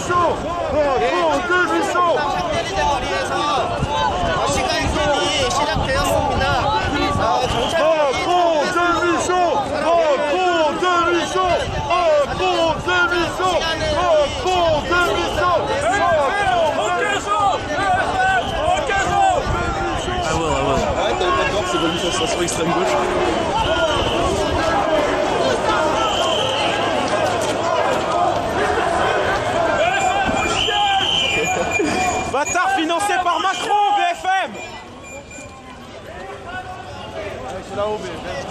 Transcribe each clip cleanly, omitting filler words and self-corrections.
샹젤리제 거리에서 시간순이 시작되었습니다. 정찰력이 ça soit extrême gauche. Bâtard financé par Macron, BFM. C'est là-haut, BFM.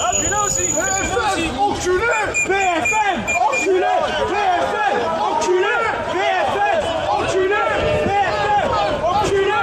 Ah, puis là aussi. BFM, enculé. BFM, enculé. BFM, enculé. BFM, enculé. BFM, enculé.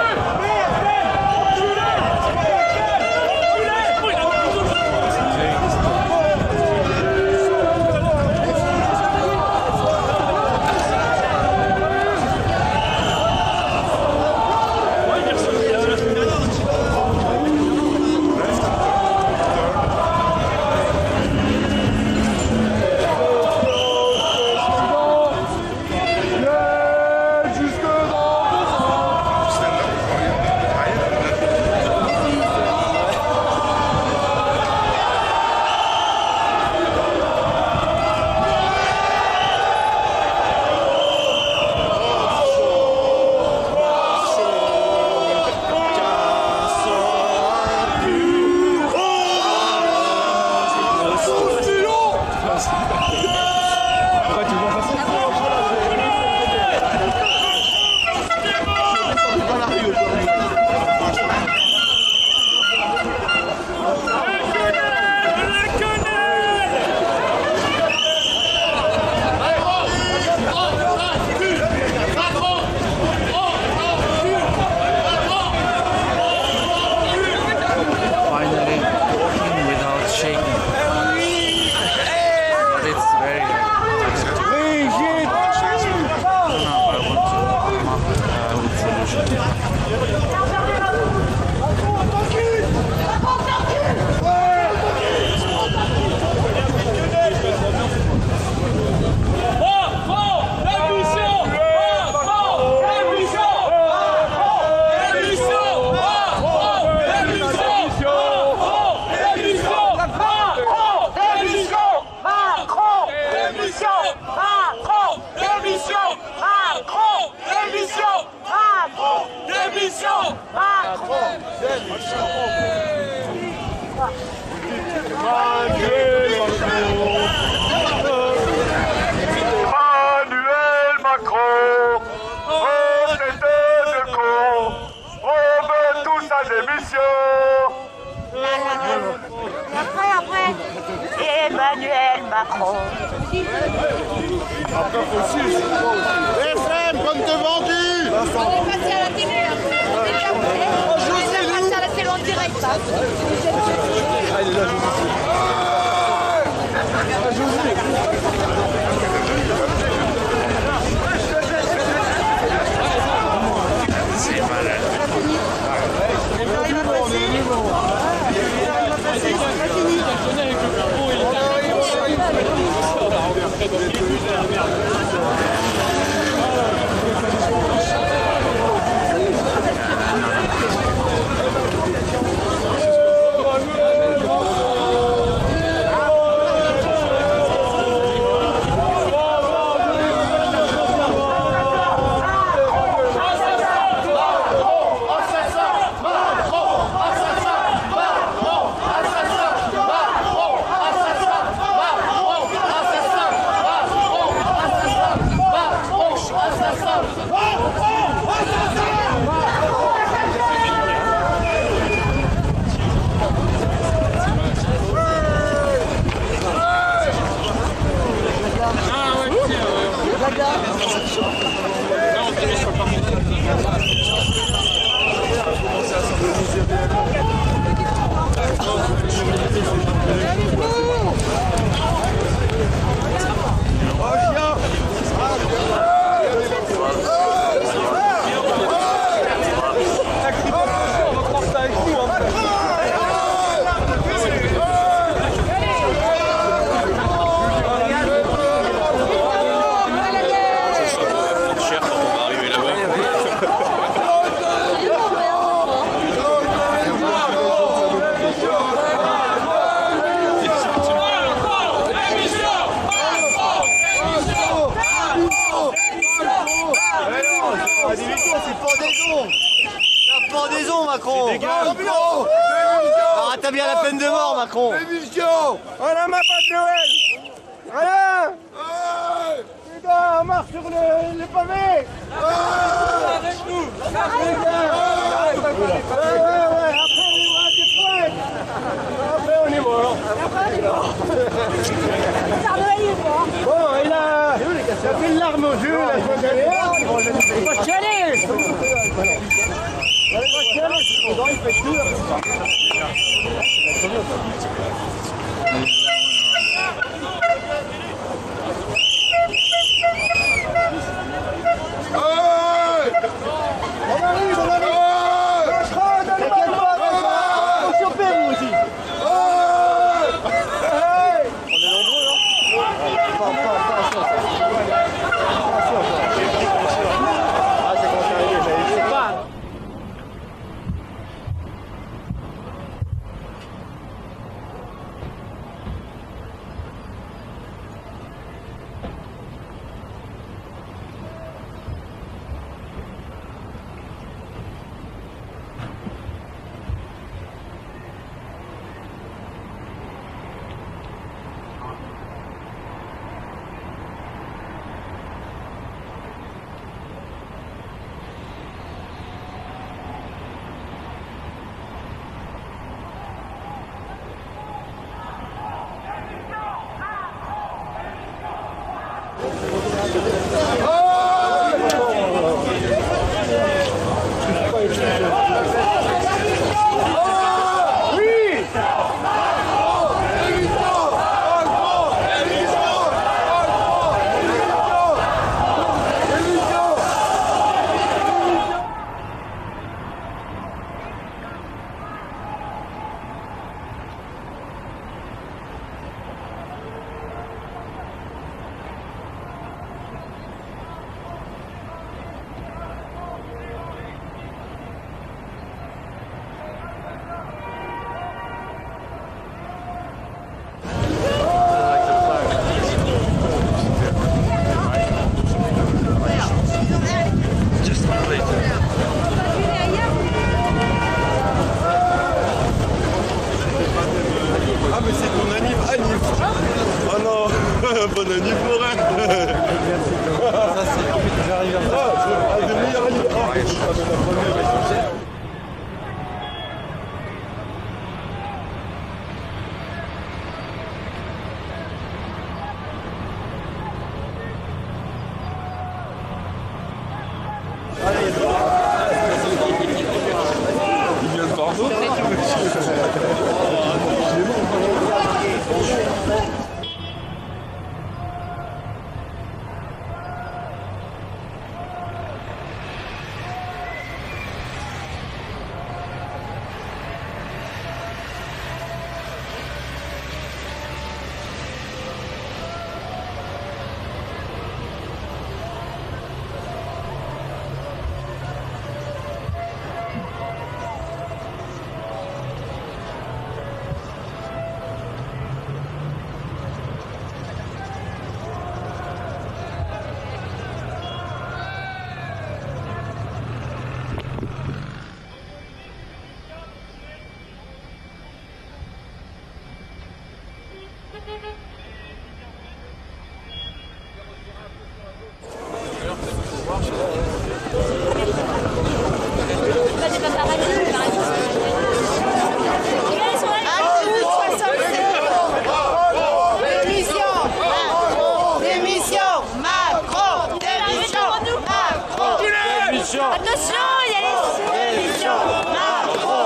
Emmanuel Macron, tête de con, on veut tous sa démission. Après, Emmanuel Macron. Après, faut aussi, BFM, bonne de vendu. On est passé à la télé, là. On est passé à la télé en direct, là. Ah, il est là, C'est malade. C'est pendaison. La pendaison, Macron. Alors, rétablir la peine de mort, Macron. Voilà ma patte Noël. Voilà. Putain, on marche sur le pavé. Avec nous. Ouais. Après on est mort. Bon, il a fait une larme aux yeux. Il faut chialer. Il fait tout. Bonne année Florent. Ça c'est j'arrive à ça. Des meilleurs anniversaires. Il vient de Bordeaux. Attention, il y a les émissions. Macron,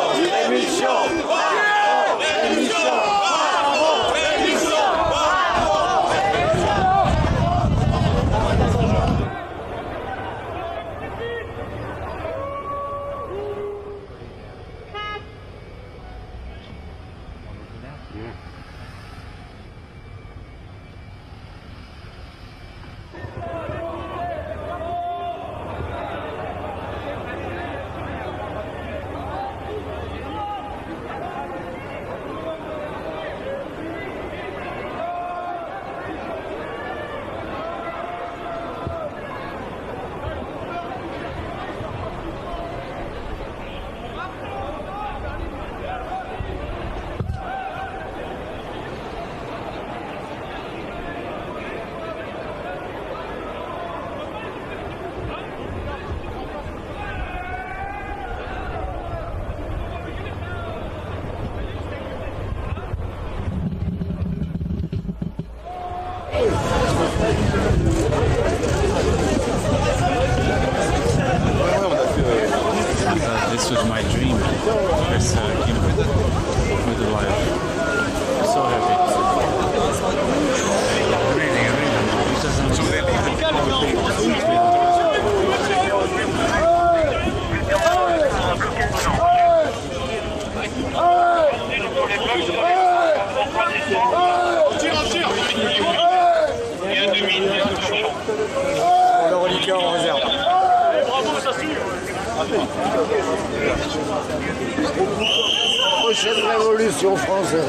Prochaine révolution française.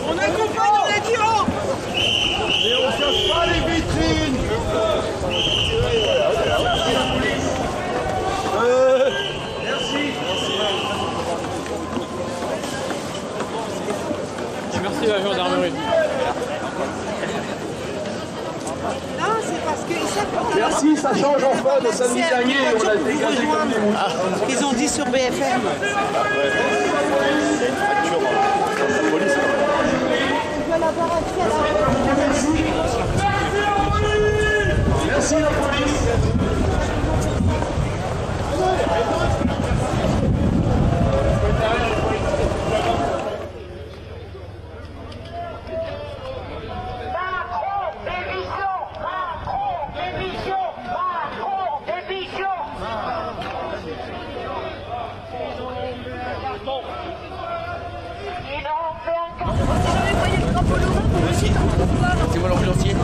On accompagne dans les tirants. Et on casse pas les vitrines. Merci la gendarmerie. Non, c'est parce qu'ils savent pas. Merci, ça change enfin de samedi dernier. On a dégagé comme des mouches. Ils ont dit sur BFM. Merci la police. C'est moi l'ambulancier.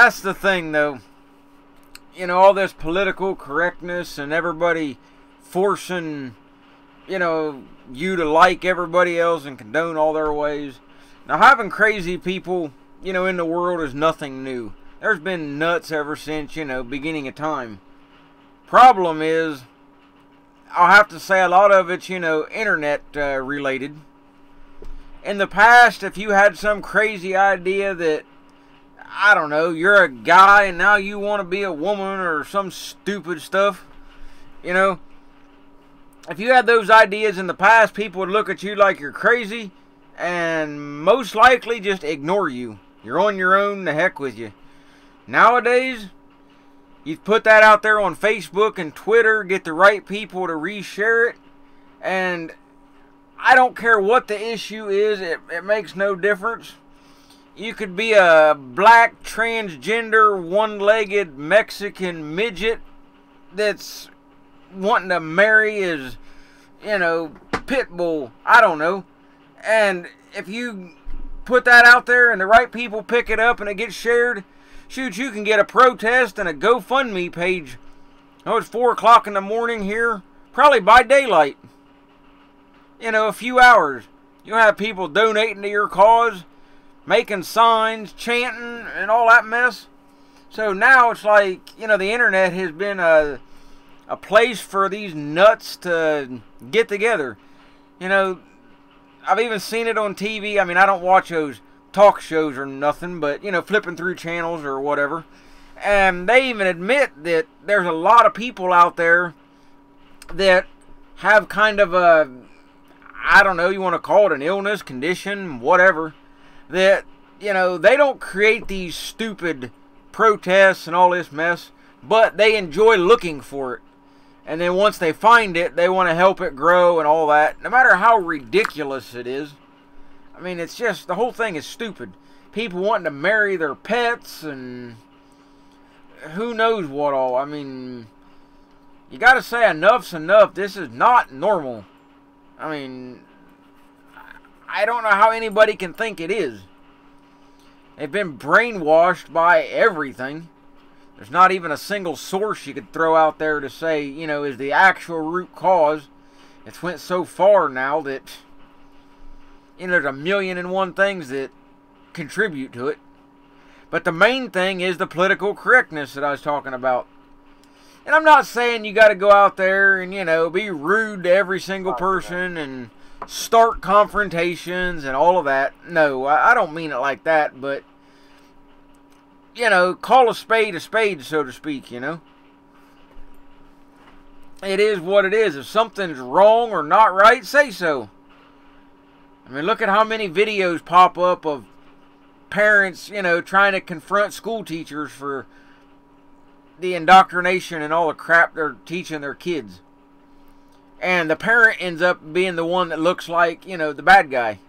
that's the thing, though. You know, all this political correctness and everybody forcing, you know, you to like everybody else and condone all their ways. Now, having crazy people, you know, in the world is nothing new. There's been nuts ever since, you know, beginning of time. Problem is, I'll have to say a lot of it's, you know, internet related. In the past, if you had some crazy idea that, I don't know, you're a guy and now you want to be a woman or some stupid stuff, you know, if you had those ideas in the past, people would look at you like you're crazy and most likely just ignore you. You're on your own, the heck with you. Nowadays, you put that out there on Facebook and Twitter, get the right people to reshare it, and I don't care what the issue is, it makes no difference. You could be a black, transgender, one-legged Mexican midget that's wanting to marry his, you know, pit bull. I don't know. And if you put that out there and the right people pick it up and it gets shared, shoot, you can get a protest and a GoFundMe page. Oh, it's 4 o'clock in the morning here, probably by daylight. You know, a few hours. You'll have people donating to your cause, making signs, chanting, and all that mess. So now it's like, you know, the internet has been a place for these nuts to get together. You know, I've even seen it on TV. I mean, I don't watch those talk shows or nothing, but, you know, flipping through channels or whatever. And they even admit that there's a lot of people out there that have kind of a, I don't know, you want to call it an illness, condition, whatever, that, you know, they don't create these stupid protests and all this mess, but they enjoy looking for it. And then once they find it, they want to help it grow and all that, no matter how ridiculous it is. I mean, it's just, the whole thing is stupid. People wanting to marry their pets and who knows what all. I mean, you got to say enough's enough. This is not normal. I mean, I don't know how anybody can think it is. They've been brainwashed by everything. There's not even a single source you could throw out there to say, you know, is the actual root cause. It's went so far now that, you know, there's 1,000,001 things that contribute to it. But the main thing is the political correctness that I was talking about. And I'm not saying you got to go out there and, you know, be rude to every single person and start confrontations and all of that. No, I don't mean it like that, but, you know, call a spade, so to speak, you know. It is what it is. If something's wrong or not right, say so. I mean, look at how many videos pop up of parents, you know, trying to confront school teachers for the indoctrination and all the crap they're teaching their kids. And the parent ends up being the one that looks like, you know, the bad guy.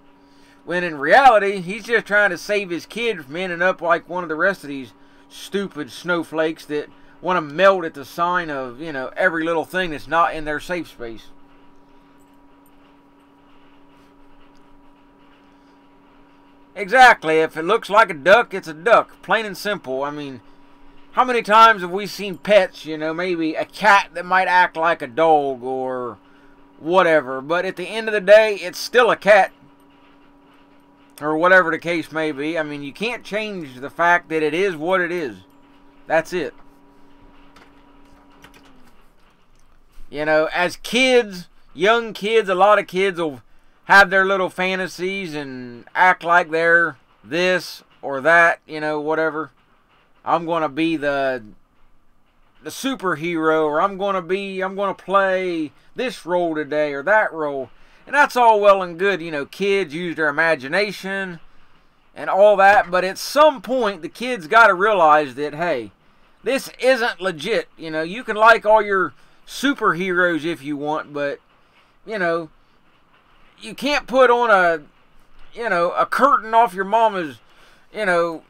When in reality, he's just trying to save his kid from ending up like one of the rest of these stupid snowflakes that want to melt at the sign of, you know, every little thing that's not in their safe space. Exactly. If it looks like a duck, it's a duck. Plain and simple. I mean, how many times have we seen pets, you know, maybe a cat that might act like a dog or whatever. But at the end of the day, it's still a cat. Or whatever the case may be. I mean, you can't change the fact that it is what it is. That's it. You know, as kids, young kids, a lot of kids will have their little fantasies and act like they're this or that, you know, whatever. I'm going to be the superhero, or I'm going to play this role today or that role. And that's all well and good, you know, kids use their imagination and all that, but at some point the kids got to realize that, hey, this isn't legit. You know, you can like all your superheroes if you want, but, you know, you can't put on a curtain off your mama's, you know,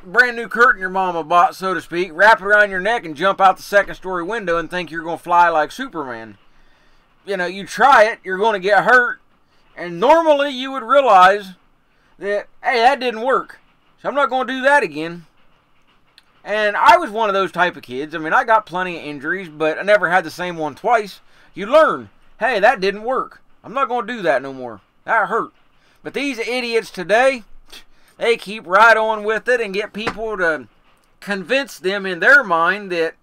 brand new curtain your mama bought, so to speak, wrap it around your neck and jump out the second story window and think you're going to fly like Superman. You know, you try it, you're going to get hurt, and normally you would realize that, hey, that didn't work. So I'm not going to do that again. And I was one of those type of kids. I mean, I got plenty of injuries, but I never had the same one twice. You learn, hey, that didn't work. I'm not going to do that no more. That hurt. But these idiots today, they keep right on with it and get people to convince them in their mind that,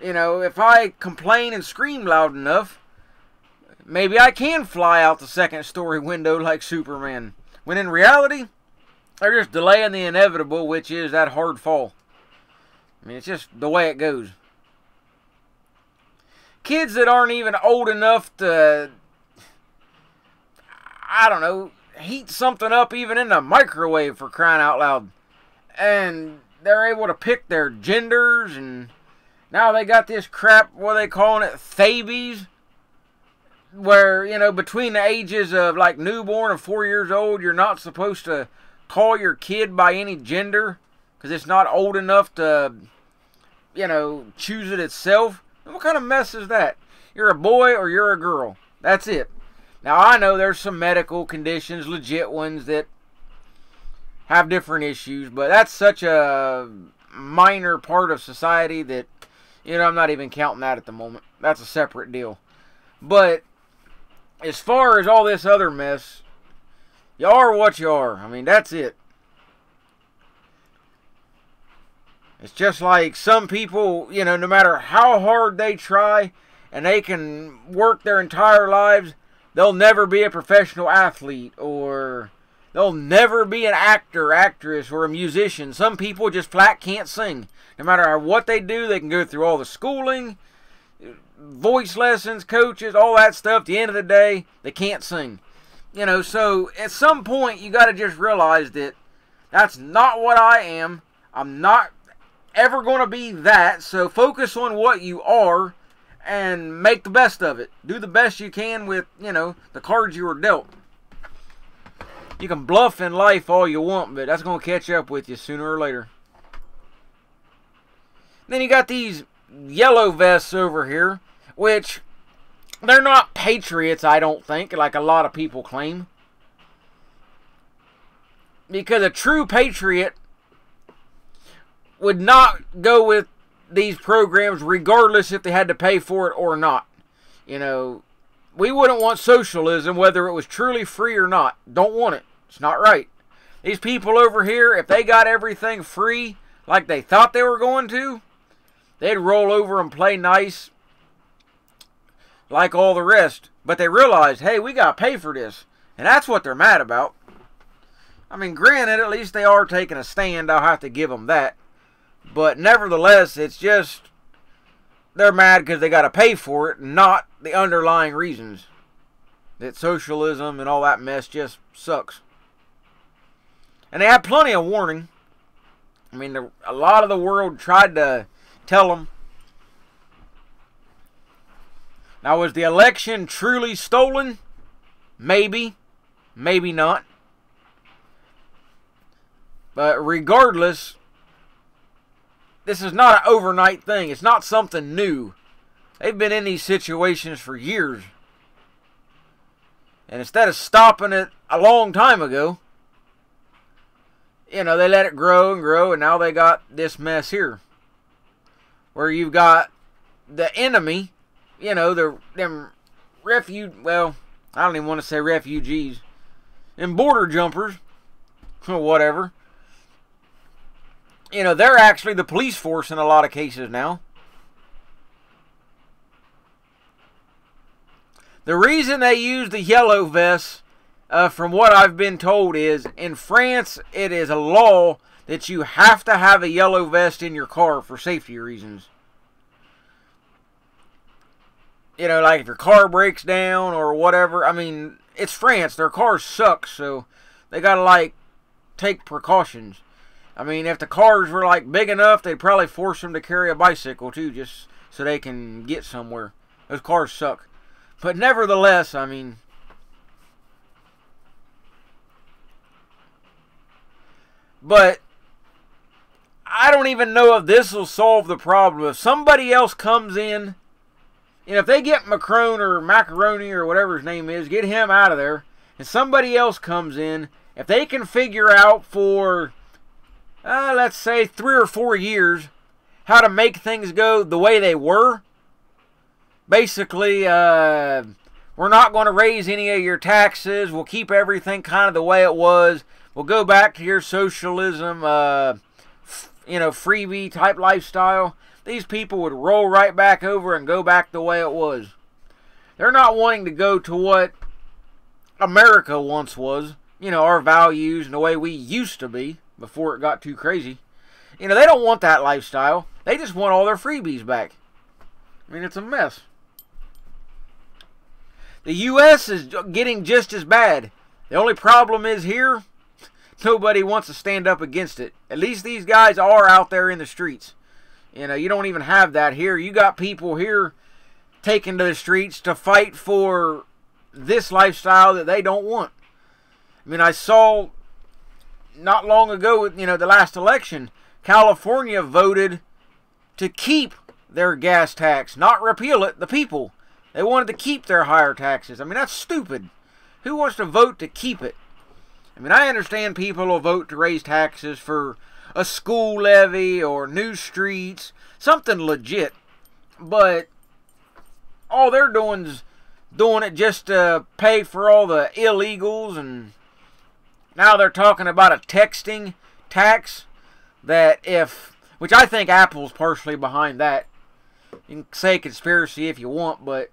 you know, if I complain and scream loud enough, maybe I can fly out the second story window like Superman. When in reality, they're just delaying the inevitable, which is that hard fall. I mean, it's just the way it goes. Kids that aren't even old enough to, I don't know, heat something up even in the microwave, for crying out loud. And they're able to pick their genders, and now they got this crap, what are they calling it, thabies, where, you know, between the ages of like newborn and 4 years old, you're not supposed to call your kid by any gender because it's not old enough to, you know, choose it itself. What kind of mess is that? You're a boy or you're a girl. That's it. Now, I know there's some medical conditions, legit ones, that have different issues, but that's such a minor part of society that, you know, I'm not even counting that at the moment. That's a separate deal. But as far as all this other mess, you are what you are. I mean, that's it. It's just like some people, you know, no matter how hard they try and they can work their entire lives, they'll never be a professional athlete, or they'll never be an actor, actress, or a musician. Some people just flat can't sing. No matter what they do, they can go through all the schooling, voice lessons, coaches, all that stuff. At the end of the day, they can't sing. You know, so at some point, you got to just realize that that's not what I am. I'm not ever going to be that. So focus on what you are and make the best of it. Do the best you can with, you know, the cards you were dealt. You can bluff in life all you want, but that's going to catch up with you sooner or later. Then you got these yellow vests over here, which they're not patriots, I don't think, like a lot of people claim. Because a true patriot would not go with these programs regardless if they had to pay for it or not. You know, we wouldn't want socialism whether it was truly free or not. Don't want it. It's not right. These people over here, if they got everything free like they thought they were going to, they'd roll over and play nice like all the rest. But they realized, hey, we got to pay for this. And that's what they're mad about. I mean, granted, at least they are taking a stand. I'll have to give them that. But nevertheless, it's just, they're mad because they got to pay for it, not the underlying reasons. That socialism and all that mess just sucks. And they had plenty of warning. I mean, a lot of the world tried to tell them. Now, was the election truly stolen? Maybe. Maybe not. But regardless, this is not an overnight thing. It's not something new. They've been in these situations for years. And instead of stopping it a long time ago, you know, they let it grow and grow, and now they got this mess here. Where you've got the enemy, you know, them well, I don't even want to say refugees, and border jumpers, or whatever. You know, they're actually the police force in a lot of cases now. The reason they use the yellow vests, from what I've been told, is in France, it is a law that you have to have a yellow vest in your car for safety reasons. You know, like if your car breaks down or whatever. I mean, it's France. Their cars suck, so they got to, like, take precautions. I mean, if the cars were, like, big enough, they'd probably force them to carry a bicycle, too, just so they can get somewhere. Those cars suck. But nevertheless, I mean, but I don't even know if this will solve the problem. If somebody else comes in, and if they get Macron or Macaroni or whatever his name is, get him out of there, and somebody else comes in if they can figure out for, let's say 3 or 4 years, how to make things go the way they were, basically, we're not going to raise any of your taxes. We'll keep everything kind of the way it was. We'll go back to your socialism, freebie type lifestyle. These people would roll right back over and go back the way it was. They're not wanting to go to what America once was. Our values and the way we used to be before it got too crazy. They don't want that lifestyle. They just want all their freebies back. I mean, it's a mess. The U.S. is getting just as bad. The only problem is here, nobody wants to stand up against it. At least these guys are out there in the streets. You don't even have that here. You got people here taken to the streets to fight for this lifestyle that they don't want. I mean, I saw not long ago, the last election, California voted to keep their gas tax, not repeal it, the people. They wanted to keep their higher taxes. I mean, that's stupid. Who wants to vote to keep it? I mean, I understand people will vote to raise taxes for a school levy or new streets, something legit. But all they're doing is doing it just to pay for all the illegals, and now they're talking about a texting tax that which I think Apple's partially behind that. You can say conspiracy if you want, but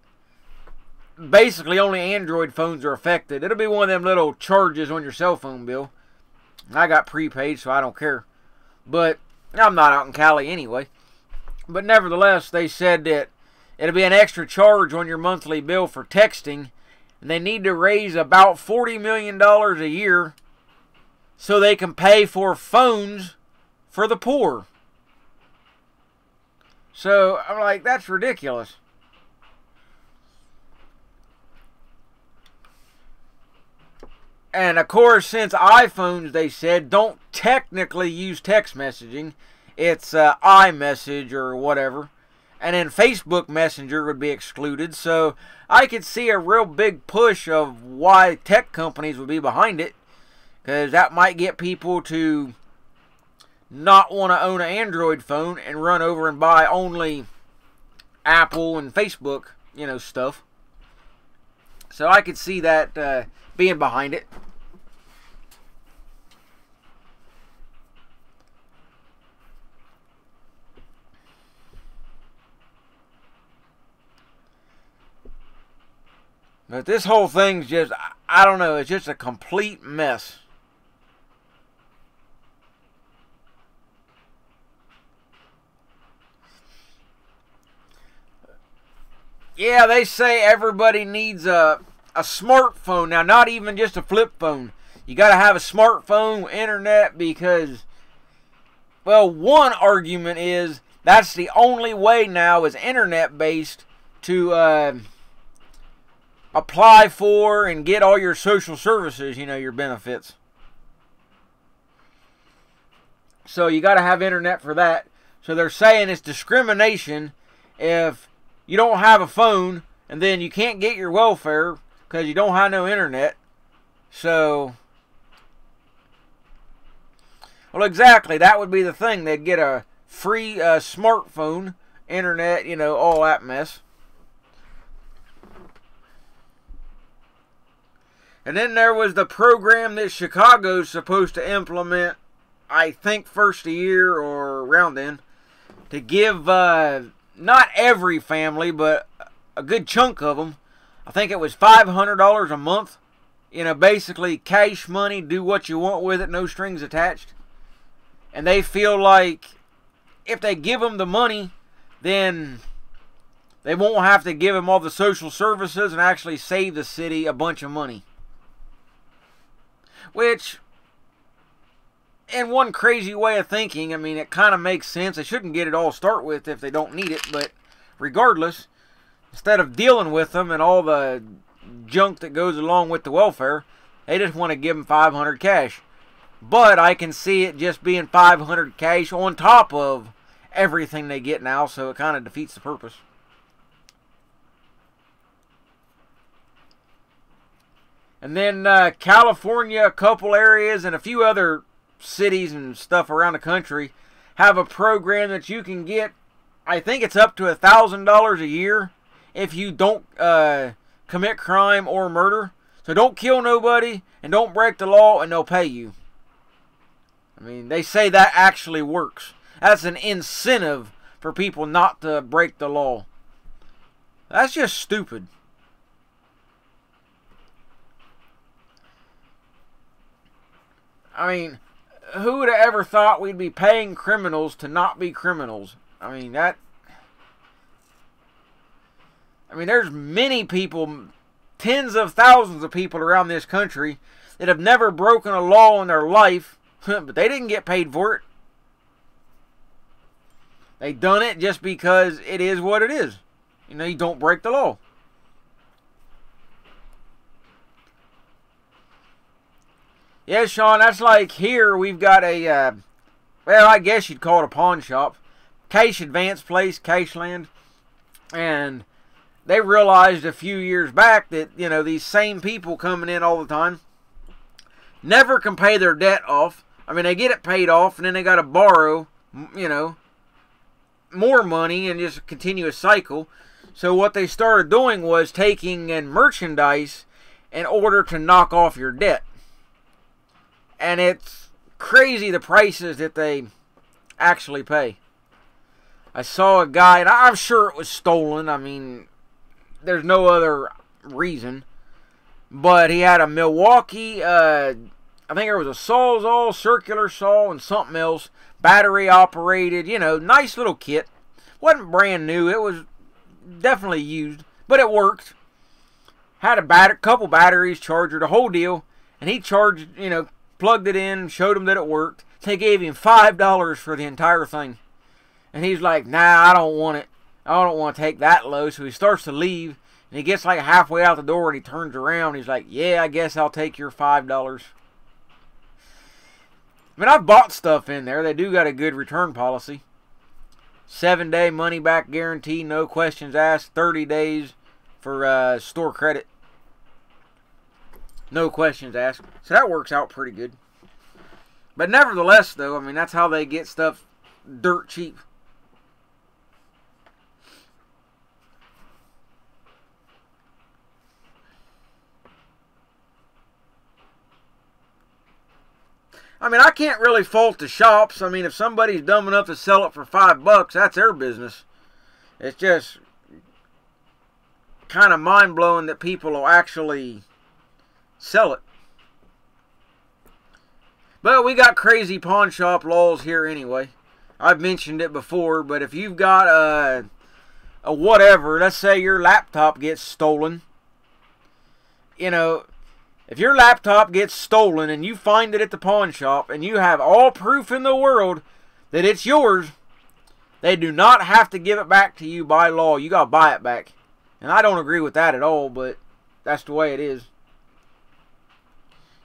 basically only Android phones are affected. It'll be one of them little charges on your cell phone bill. I got prepaid, so I don't care. But I'm not out in Cali anyway. But nevertheless, they said that it'll be an extra charge on your monthly bill for texting. And they need to raise about $40 million a year so they can pay for phones for the poor. So I'm like, that's ridiculous. And of course, since iPhones, they said, don't technically use text messaging, it's iMessage or whatever. And then Facebook Messenger would be excluded. So I could see a real big push of why tech companies would be behind it. Because that might get people to not want to own an Android phone and run over and buy only Apple and Facebook, stuff. So I could see that being behind it. But this whole thing's just, I don't know, it's just a complete mess. Yeah, they say everybody needs a smartphone. Now, not even just a flip phone. You got to have a smartphone, internet, because, well, one argument is that's the only way now is internet-based to apply for and get all your social services, your benefits. So you got to have internet for that. So they're saying it's discrimination if you don't have a phone and then you can't get your welfare because you don't have no internet. So, well, exactly, that would be the thing. They'd get a free smartphone, internet, all that mess. And then there was the program that Chicago's supposed to implement, I think first a year or around then, to give not every family, but a good chunk of them, I think it was $500 a month. Basically cash money, do what you want with it, no strings attached. And they feel like if they give them the money, then they won't have to give them all the social services and actually save the city a bunch of money. Which, in one crazy way of thinking, I mean, it kind of makes sense. They shouldn't get it all to start with if they don't need it. But regardless, instead of dealing with them and all the junk that goes along with the welfare, they just want to give them $500 cash. But I can see it just being $500 cash on top of everything they get now, so it kind of defeats the purpose. And then California, a couple areas, and a few other cities and stuff around the country have a program that you can get, I think it's up to $1,000 a year if you don't commit crime or murder. So don't kill nobody and don't break the law and they'll pay you. I mean, they say that actually works. That's an incentive for people not to break the law. That's just stupid. I mean, who would have ever thought we'd be paying criminals to not be criminals? I mean, there's many people, tens of thousands of people around this country that have never broken a law in their life, but they didn't get paid for it. They done it just because it is what it is. You know, you don't break the law. Yeah, Sean, that's like here we've got a, well, I guess you'd call it a pawn shop. Cash Advance Place, Cashland. And they realized a few years back that, you know, these same people coming in all the time never can pay their debt off. I mean, they get it paid off and then they got to borrow, you know, more money and just a continuous cycle. So what they started doing was taking in merchandise in order to knock off your debt. And it's crazy the prices that they actually pay. I saw a guy, and I'm sure it was stolen. I mean, there's no other reason. But he had a Milwaukee, I think there was a Sawzall, circular saw, and something else. Battery operated, you know, nice little kit. Wasn't brand new. It was definitely used, but it worked. Had a couple batteries, charger, the whole deal. And he charged, you know, plugged it in, showed him that it worked. They gave him $5 for the entire thing. And he's like, nah, I don't want it. I don't want to take that low. So he starts to leave. And he gets like halfway out the door and he turns around. And he's like, yeah, I guess I'll take your $5. I mean, I've bought stuff in there. They do got a good return policy. 7-day money-back guarantee, no questions asked. 30 days for store credit. No questions asked. So that works out pretty good. But nevertheless, though, I mean, that's how they get stuff dirt cheap. I mean, I can't really fault the shops. I mean, if somebody's dumb enough to sell it for $5, that's their business. It's just kind of mind-blowing that people will actually sell it. But we got crazy pawn shop laws here anyway. I've mentioned it before, but if you've got a whatever, let's say your laptop gets stolen, you know, if your laptop gets stolen and you find it at the pawn shop and you have all proof in the world that it's yours, they do not have to give it back to you by law. You got to buy it back. And I don't agree with that at all, but that's the way it is.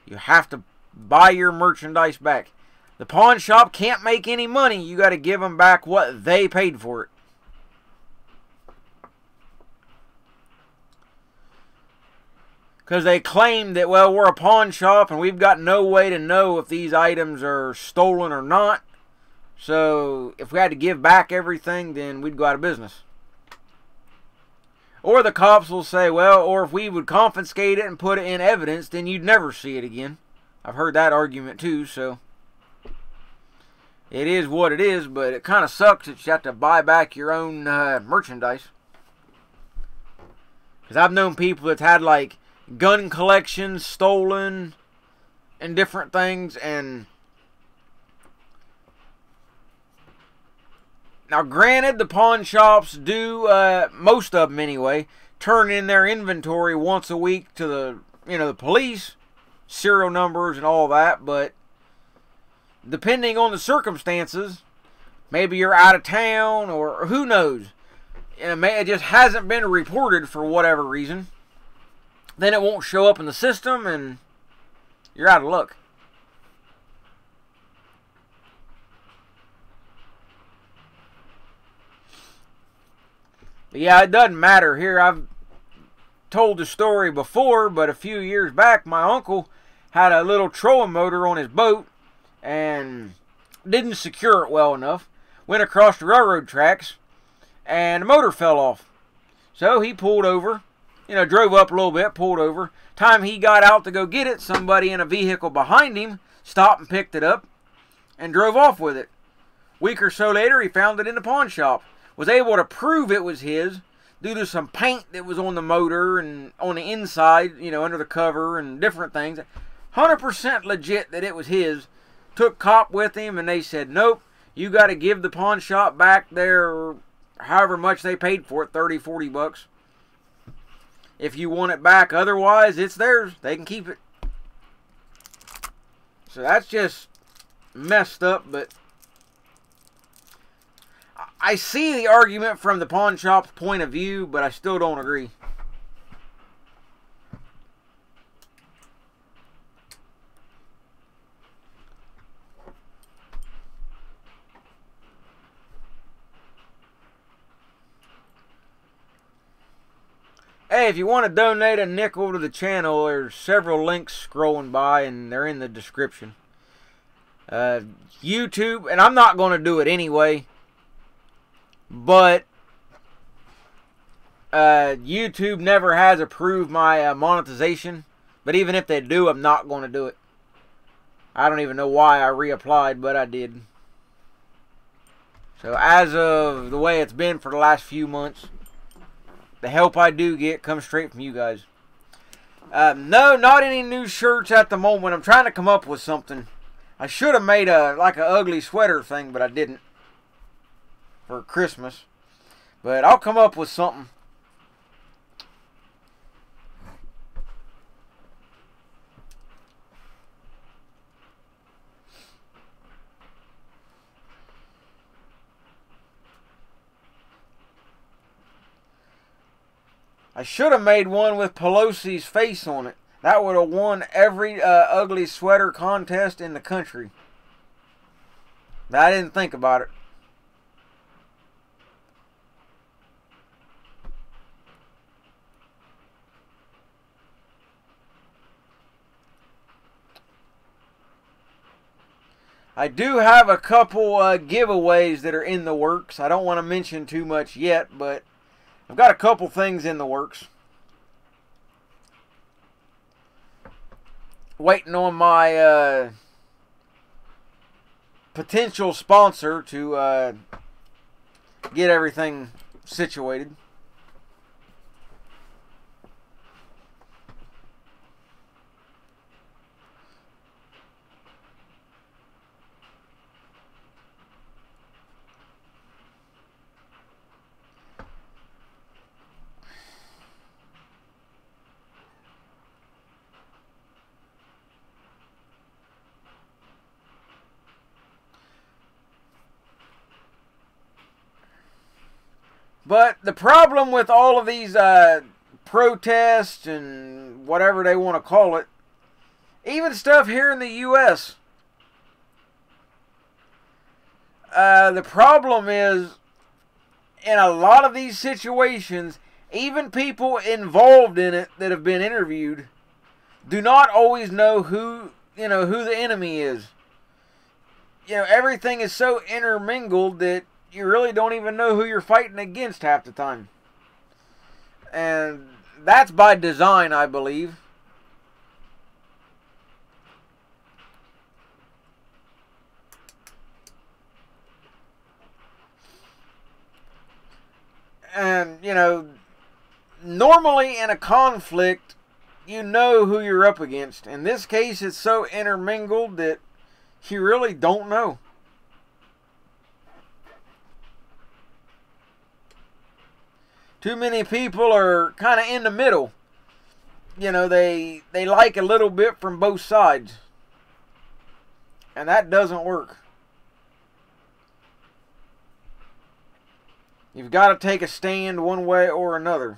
You have to buy your merchandise back. The pawn shop can't make any money. You got to give them back what they paid for it. Because they claim that, well, we're a pawn shop and we've got no way to know if these items are stolen or not. So if we had to give back everything, then we'd go out of business. Or the cops will say, well, or if we would confiscate it and put it in evidence, then you'd never see it again. I've heard that argument too, so it is what it is, but it kind of sucks that you have to buy back your own merchandise. Because I've known people that's had like gun collections stolen and different things, and now granted the pawn shops do, most of them anyway, turn in their inventory once a week to the, you know, the police, serial numbers and all that, but depending on the circumstances, maybe you're out of town or who knows, it just hasn't been reported for whatever reason. Then it won't show up in the system and you're out of luck. But yeah, it doesn't matter here. told the story before, but a few years back, my uncle had a little trolling motor on his boat and didn't secure it well enough. Went across the railroad tracks and the motor fell off. So he pulled over, drove up a little bit, pulled over. Time he got out to go get it, somebody in a vehicle behind him stopped and picked it up and drove off with it. Week or so later, he found it in the pawn shop. Was able to prove it was his due to some paint that was on the motor and on the inside, under the cover and different things. 100% legit that it was his. Took cop with him and they said, nope, you got to give the pawn shop back their however much they paid for it, 30, 40 bucks. If you want it back, otherwise it's theirs. They can keep it. So that's just messed up, but I see the argument from the pawn shop's point of view, but I still don't agree. Hey, if you want to donate a nickel to the channel, there's several links scrolling by and they're in the description. YouTube, and I'm not going to do it anyway, but YouTube never has approved my monetization. But even if they do, I'm not going to do it. I don't even know why I reapplied, but I did. So as of the way it's been for the last few months, the help I do get comes straight from you guys. No, not any new shirts at the moment. I'm trying to come up with something. I should have made like an ugly sweater thing, but I didn't. For Christmas. But I'll come up with something. I should have made one with Pelosi's face on it. That would have won every ugly sweater contest in the country. But I didn't think about it. I do have a couple giveaways that are in the works. I don't want to mention too much yet, but I've got a couple things in the works. Waiting on my potential sponsor to get everything situated. But the problem with all of these protests and whatever they want to call it, even stuff here in the U.S., the problem is in a lot of these situations, even people involved in it that have been interviewed do not always know who the enemy is. Everything is so intermingled that you really don't even know who you're fighting against half the time. And that's by design, I believe. And, normally in a conflict, you know who you're up against. In this case, it's so intermingled that you really don't know. Too many people are kind of in the middle. They like a little bit from both sides. And that doesn't work. You've got to take a stand one way or another.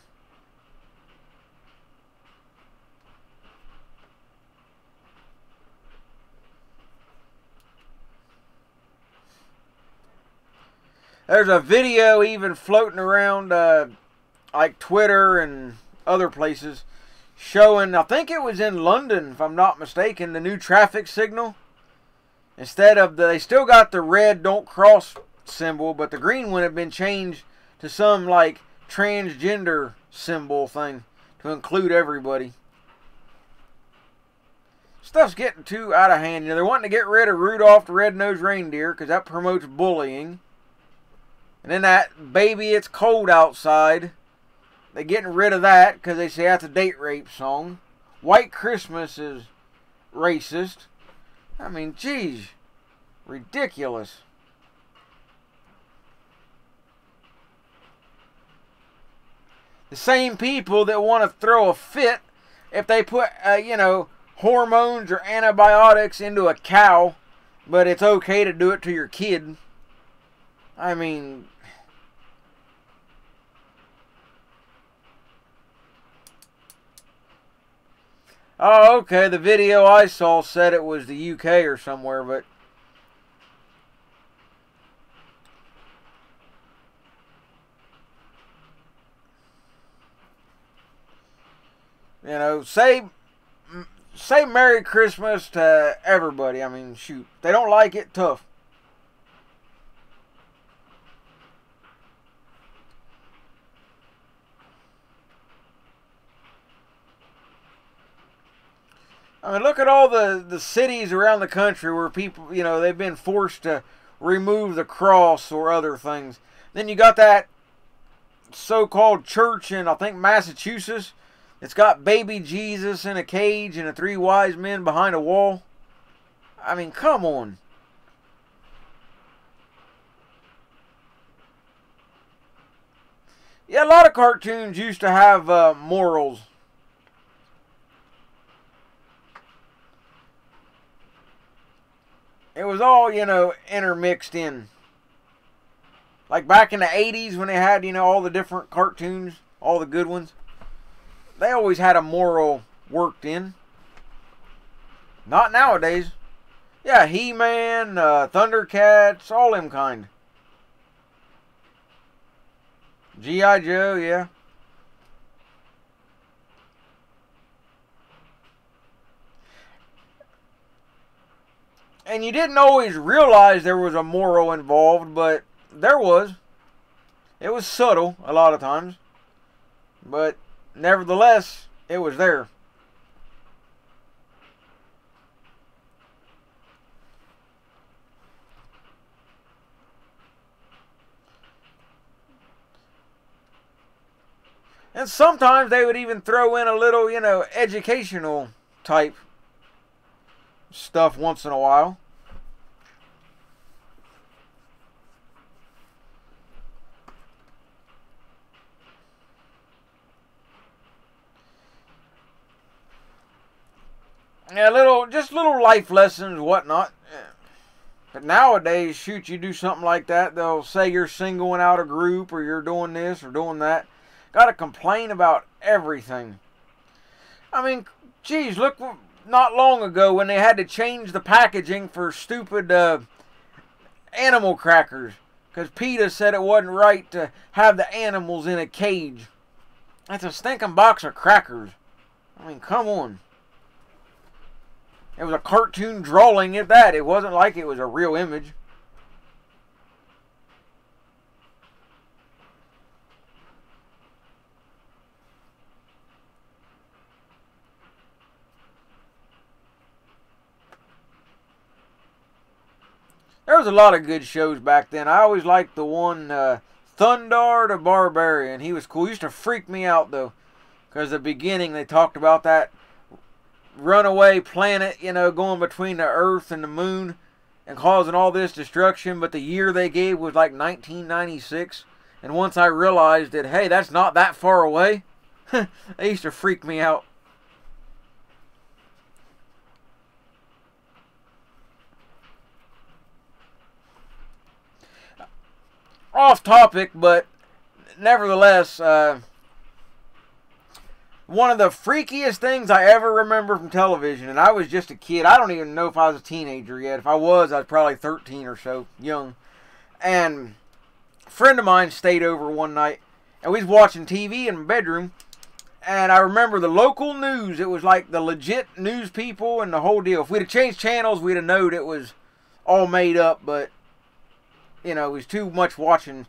There's a video even floating around like Twitter and other places, showing, I think it was in London, if I'm not mistaken, the new traffic signal. Instead of they still got the red don't cross symbol, but the green one had been changed to some like transgender symbol thing to include everybody. Stuff's getting too out of hand. You know, they're wanting to get rid of Rudolph the Red-Nosed Reindeer because that promotes bullying. And then that baby, it's cold outside. They're getting rid of that because they say that's a date rape song. White Christmas is racist. I mean, geez. Ridiculous. The same people that want to throw a fit if they put, you know, hormones or antibiotics into a cow, but it's okay to do it to your kid. I mean, oh, okay, the video I saw said it was the UK or somewhere, but you know, say Merry Christmas to everybody. I mean, shoot. They don't like it, tough. I mean, look at all the cities around the country where people, you know, they've been forced to remove the cross or other things. Then you got that so-called church in, I think, Massachusetts. It's got baby Jesus in a cage and the three wise men behind a wall. I mean, come on. Yeah, a lot of cartoons used to have morals. It was all, you know, intermixed in. Like back in the 80s when they had, you know, all the different cartoons, all the good ones. They always had a moral worked in. Not nowadays. Yeah, He-Man, Thundercats, all them kind. G.I. Joe, yeah. And you didn't always realize there was a moral involved, but there was. It was subtle a lot of times. But nevertheless, it was there. And sometimes they would even throw in a little, you know, educational type stuff once in a while. Yeah, just little life lessons, whatnot. But nowadays, shoot, you do something like that, they'll say you're singling out a group or you're doing this or doing that. Got to complain about everything. I mean, geez, look, not long ago when they had to change the packaging for stupid animal crackers. Because PETA said it wasn't right to have the animals in a cage. That's a stinking box of crackers. I mean, come on. It was a cartoon drawing at that. It wasn't like it was a real image. There was a lot of good shows back then. I always liked the one, Thundarr the Barbarian. He was cool. He used to freak me out, though. Because at the beginning, they talked about that runaway planet, you know, going between the Earth and the Moon and causing all this destruction. But the year they gave was like 1996. And once I realized that, hey, that's not that far away, they used to freak me out. Off topic, but nevertheless, one of the freakiest things I ever remember from television, and I was just a kid. I don't even know if I was a teenager yet. If I was probably 13 or so, young. And a friend of mine stayed over one night, and we was watching TV in my bedroom, And I remember the local news, it was like the legit news people and the whole deal. If we'd have changed channels, we'd have known it was all made up, but, you know, it was too much watching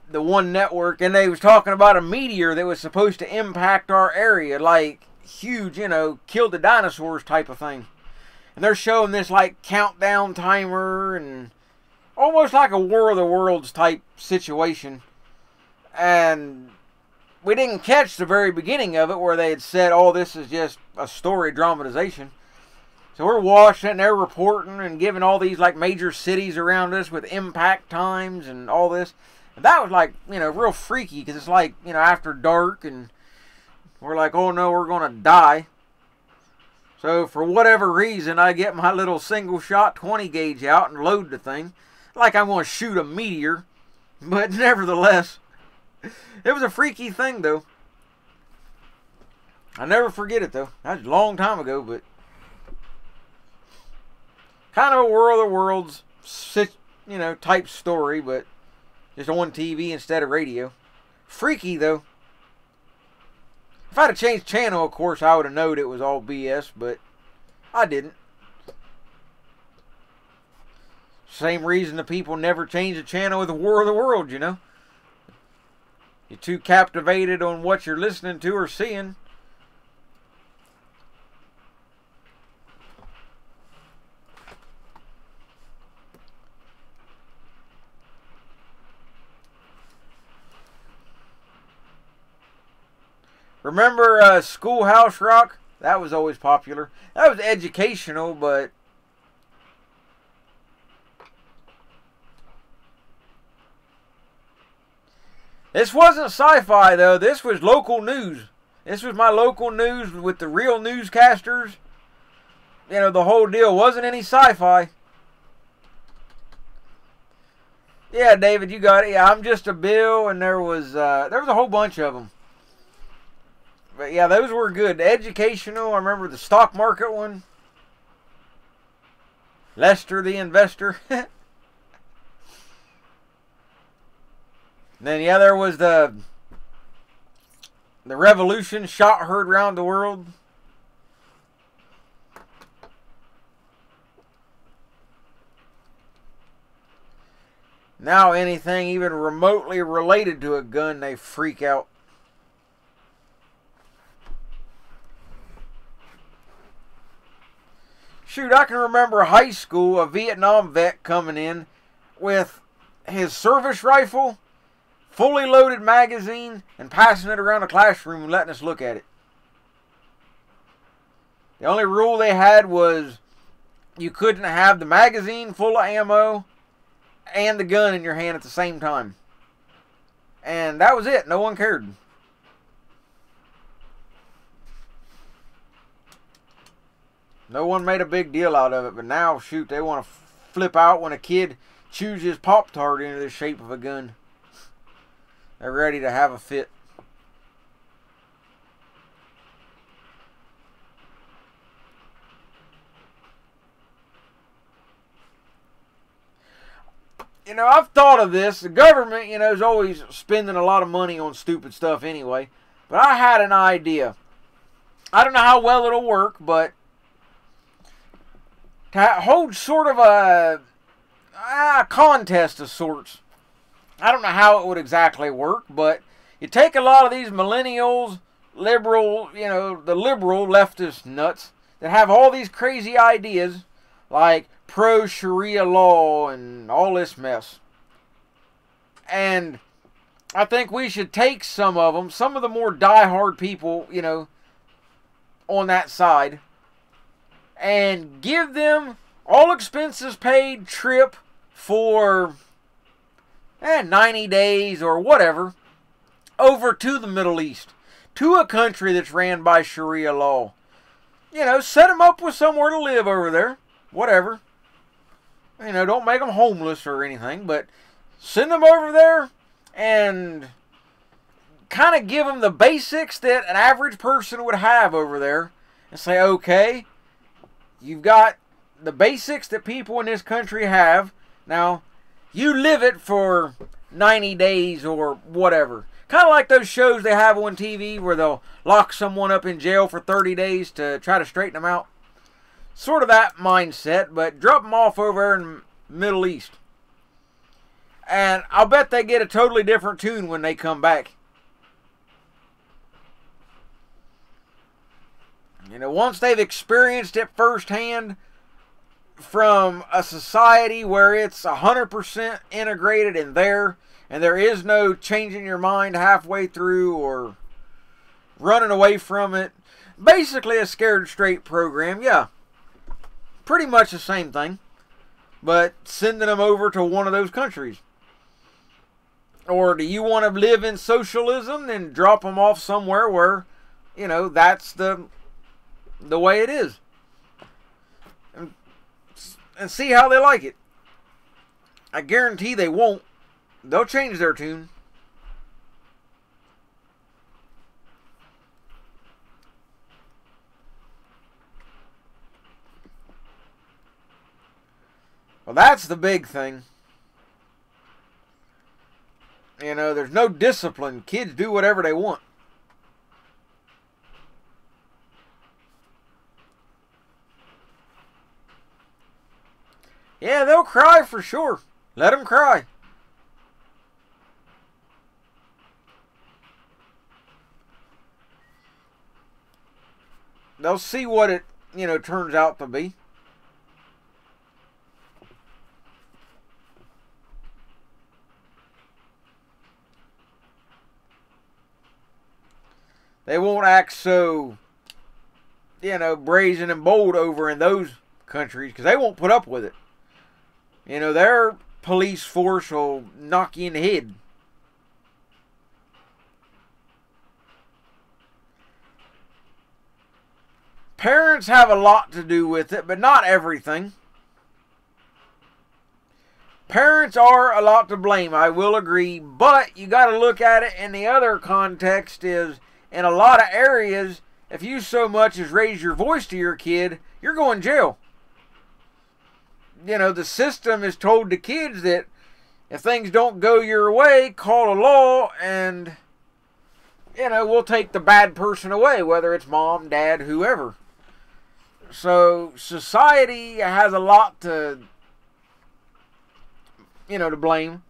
the one network. And they was talking about a meteor that was supposed to impact our area, like huge, you know, kill the dinosaurs type of thing. And they're showing this like countdown timer and almost like a War of the Worlds type situation. And we didn't catch the very beginning of it where they had said, oh, this is just a story dramatization. So we're watching it and they're reporting and giving all these like major cities around us with impact times and all this. And that was like, you know, real freaky because it's like, you know, after dark and we're like, oh no, we're going to die. So for whatever reason, I get my little single shot 20 gauge out and load the thing. Like I'm going to shoot a meteor. But nevertheless, it was a freaky thing, though. I never forget it, though. That was a long time ago, but kind of a War of the Worlds, you know, type story, but just on TV instead of radio. Freaky, though. If I'd have changed channel, of course, I would have known it was all BS, but I didn't. Same reason the people never change the channel with the War of the World, you know. You're too captivated on what you're listening to or seeing. Remember Schoolhouse Rock? That was always popular. That was educational, but this wasn't sci-fi, though. This was local news. This was my local news with the real newscasters. You know, the whole deal. Wasn't any sci-fi. Yeah, David, you got it. Yeah, I'm Just a Bill, and there was a whole bunch of them. But yeah, those were good. Educational. I remember the stock market one. Lester the Investor. Then, yeah, there was the Revolution, shot heard round the world. Now anything even remotely related to a gun, they freak out. Shoot, I can remember high school, a Vietnam vet coming in with his service rifle, fully loaded magazine, and passing it around the classroom and letting us look at it. The only rule they had was you couldn't have the magazine full of ammo and the gun in your hand at the same time. And that was it. No one cared. No one made a big deal out of it. But now, shoot, they want to flip out when a kid chews his Pop-Tart into the shape of a gun. They're ready to have a fit. You know, I've thought of this. The government, you know, is always spending a lot of money on stupid stuff anyway. But I had an idea. I don't know how well it'll work, but to hold sort of a contest of sorts. I don't know how it would exactly work, but you take a lot of these millennials, liberal, you know, the liberal leftist nuts that have all these crazy ideas like pro-Sharia law and all this mess. And I think we should take some of them, some of the more diehard people, you know, on that side, and give them all expenses paid trip for 90 days or whatever over to the Middle East, to a country that's ran by Sharia law. You know, set them up with somewhere to live over there, whatever. You know, don't make them homeless or anything, but send them over there and kind of give them the basics that an average person would have over there and say, okay, you've got the basics that people in this country have. Now, you live it for 90 days or whatever. Kind of like those shows they have on TV where they'll lock someone up in jail for 30 days to try to straighten them out. Sort of that mindset, but drop them off over there in the Middle East. And I'll bet they get a totally different tune when they come back. You know, once they've experienced it firsthand from a society where it's 100% integrated in there, and there is no changing your mind halfway through or running away from it. Basically a Scared Straight program, yeah. Pretty much the same thing, but sending them over to one of those countries. Or do you want to live in socialism? Then drop them off somewhere where, you know, that's the way it is. And see how they like it. I guarantee they won't. They'll change their tune. Well, that's the big thing. You know, there's no discipline. Kids do whatever they want. Yeah, they'll cry for sure. Let them cry. They'll see what it, you know, turns out to be. They won't act so, you know, brazen and bold over in those countries because they won't put up with it. You know, their police force will knock you in the head. Parents have a lot to do with it, but not everything. Parents are a lot to blame, I will agree, but you got to look at it in the other context is, in a lot of areas, if you so much as raise your voice to your kid, you're going to jail. You know, the system is told to kids that if things don't go your way, call a law and, you know, we'll take the bad person away, whether it's mom, dad, whoever. So society has a lot to, you know, to blame.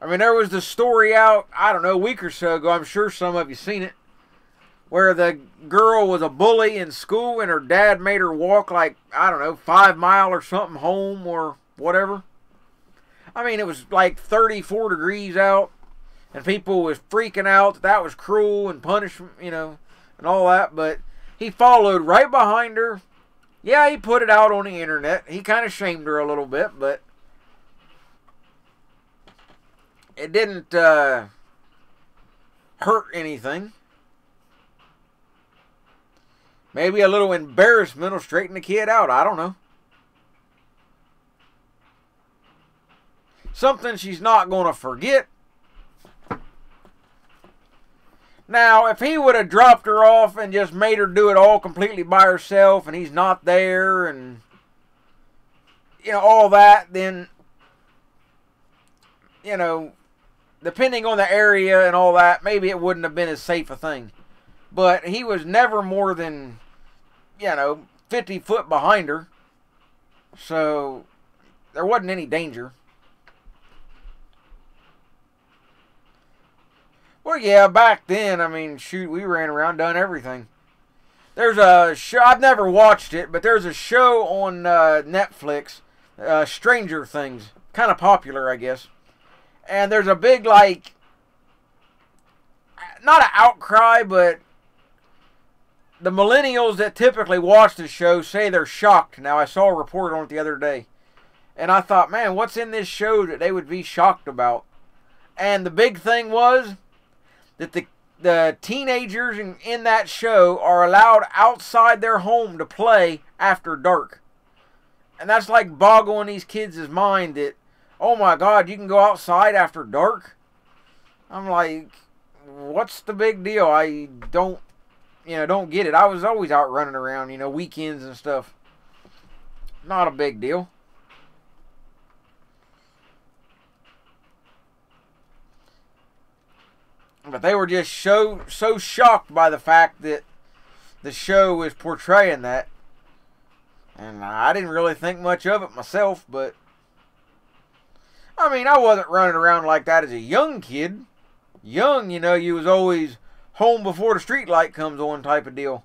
I mean, there was the story out, I don't know, a week or so ago, I'm sure some of you seen it, where the girl was a bully in school and her dad made her walk like, I don't know, 5 miles or something home or whatever. I mean, it was like 34 degrees out and people was freaking out that was cruel and punishment, you know, and all that. But he followed right behind her. Yeah, he put it out on the internet. He kind of shamed her a little bit, but it didn't hurt anything. Maybe a little embarrassment will straighten the kid out. I don't know. Something she's not going to forget. Now, if he would have dropped her off and just made her do it all completely by herself and he's not there and, you know, all that, then, you know, depending on the area and all that, maybe it wouldn't have been as safe a thing. But he was never more than, you know, 50 foot behind her. So there wasn't any danger. Well, yeah, back then, I mean, shoot, we ran around, done everything. There's a show, I've never watched it, but there's a show on Netflix, Stranger Things. Kind of popular, I guess. And there's a big, like, not an outcry, but the millennials that typically watch the show say they're shocked. Now, I saw a report on it the other day. And I thought, man, what's in this show that they would be shocked about? And the big thing was that the teenagers in that show are allowed outside their home to play after dark. And that's like boggling these kids' mind that, oh my God, you can go outside after dark? I'm like, what's the big deal? I don't get it. I was always out running around, you know, weekends and stuff. Not a big deal. But they were just so shocked by the fact that the show was portraying that. And I didn't really think much of it myself, but I mean, I wasn't running around like that as a young kid. Young, you know, you was always home before the street light comes on type of deal.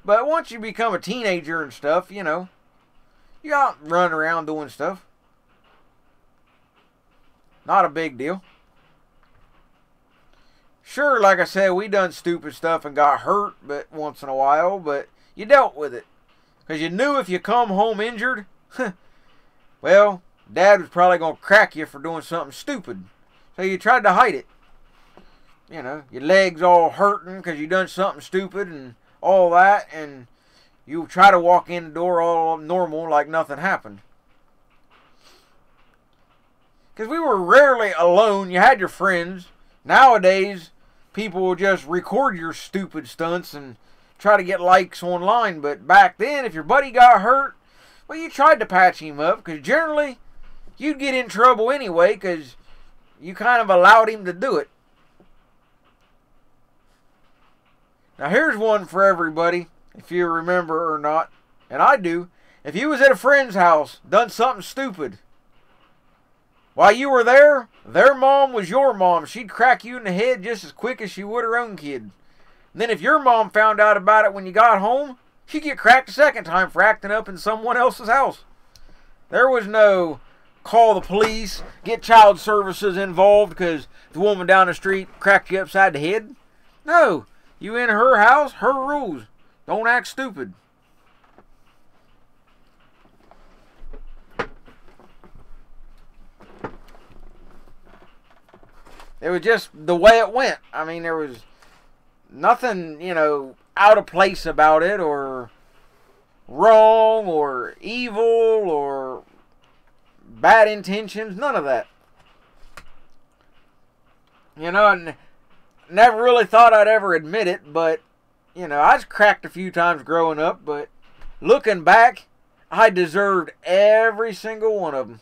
But once you become a teenager and stuff, you know, you out running around doing stuff. Not a big deal. Sure, like I said, we done stupid stuff and got hurt but once in a while, but you dealt with it. Because you knew if you come home injured, well, Dad was probably going to crack you for doing something stupid. So you tried to hide it. You know, your legs all hurting because you done something stupid and all that, and you try to walk in the door all normal like nothing happened. Because we were rarely alone. You had your friends. Nowadays, people will just record your stupid stunts and try to get likes online. But back then, if your buddy got hurt, well, you tried to patch him up. Because generally, you'd get in trouble anyway because you kind of allowed him to do it. Now, here's one for everybody, if you remember or not. And I do. If you was at a friend's house, done something stupid, while you were there, their mom was your mom. She'd crack you in the head just as quick as she would her own kid. And then if your mom found out about it when you got home, she'd get cracked a second time for acting up in someone else's house. There was no call the police, get child services involved because the woman down the street cracked you upside the head. No, you in her house, her rules. Don't act stupid. It was just the way it went. I mean, there was nothing, you know, out of place about it or wrong or evil or bad intentions. None of that. You know, I never really thought I'd ever admit it, but, you know, I was cracked a few times growing up, but looking back, I deserved every single one of them.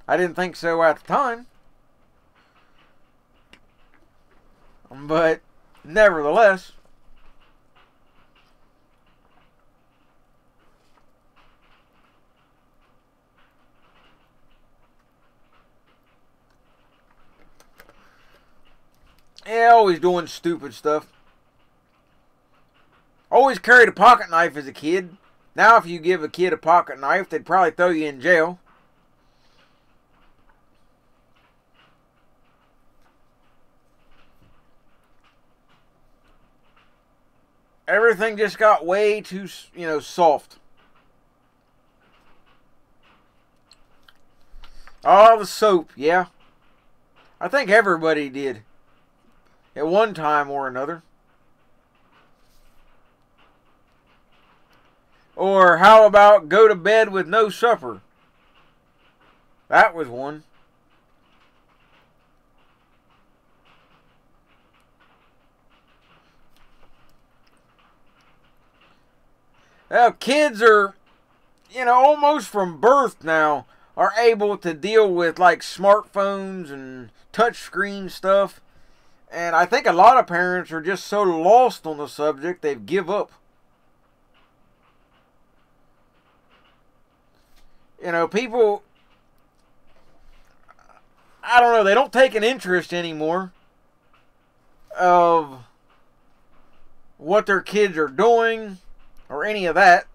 I didn't think so at the time. But nevertheless, yeah, always doing stupid stuff. Always carried a pocket knife as a kid. Now if you give a kid a pocket knife, they'd probably throw you in jail. Everything just got way too, you know, soft. Oh, the soap, yeah. I think everybody did. At one time or another. Or how about go to bed with no supper? That was one. Well, kids are, you know, almost from birth now are able to deal with like smartphones and touchscreen stuff. And I think a lot of parents are just so lost on the subject, they've give up. You know, people, I don't know, they don't take an interest anymore of what their kids are doing or any of that.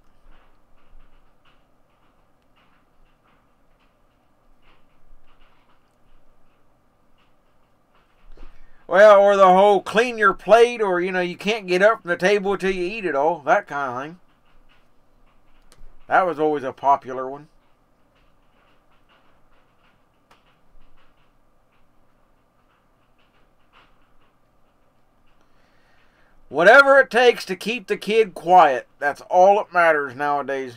Well, or the whole clean your plate, or, you know, you can't get up from the table until you eat it all. That kind of thing. That was always a popular one. Whatever it takes to keep the kid quiet. That's all that matters nowadays.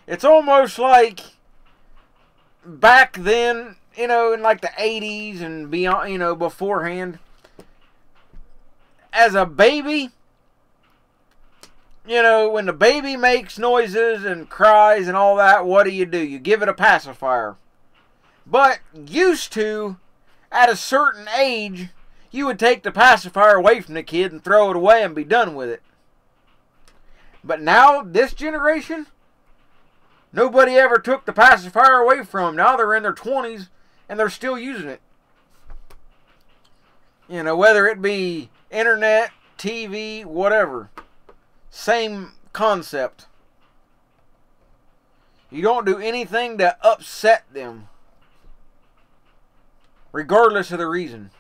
It's almost like back then, you know, in like the 80s and beyond, you know, beforehand. As a baby, you know, when the baby makes noises and cries and all that, what do? You give it a pacifier. But used to, at a certain age, you would take the pacifier away from the kid and throw it away and be done with it. But now, this generation, nobody ever took the pacifier away from them. Now they're in their 20s and they're still using it. You know, whether it be internet, TV, whatever. Same concept. You don't do anything to upset them, regardless of the reason.